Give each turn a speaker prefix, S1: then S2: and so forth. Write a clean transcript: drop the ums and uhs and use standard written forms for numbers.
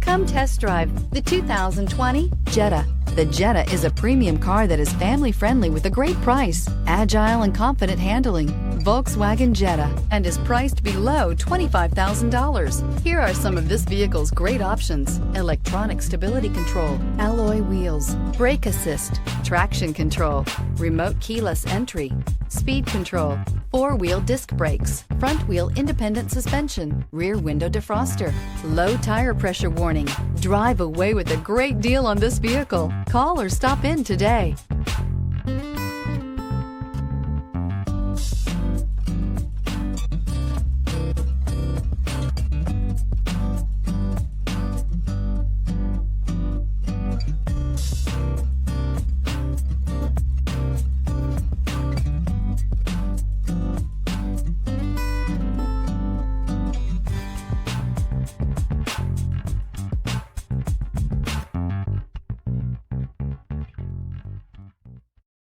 S1: Come test drive the 2020 Jetta. The Jetta is a premium car that is family-friendly with a great price, agile and confident handling. Volkswagen Jetta, and is priced below $25,000. Here are some of this vehicle's great options: electronic stability control, alloy wheels, brake assist, traction control, remote keyless entry, speed control, four-wheel disc brakes, front-wheel independent suspension, rear window defroster, low tire pressure warning. Drive away with a great deal on this vehicle. Call or stop in today.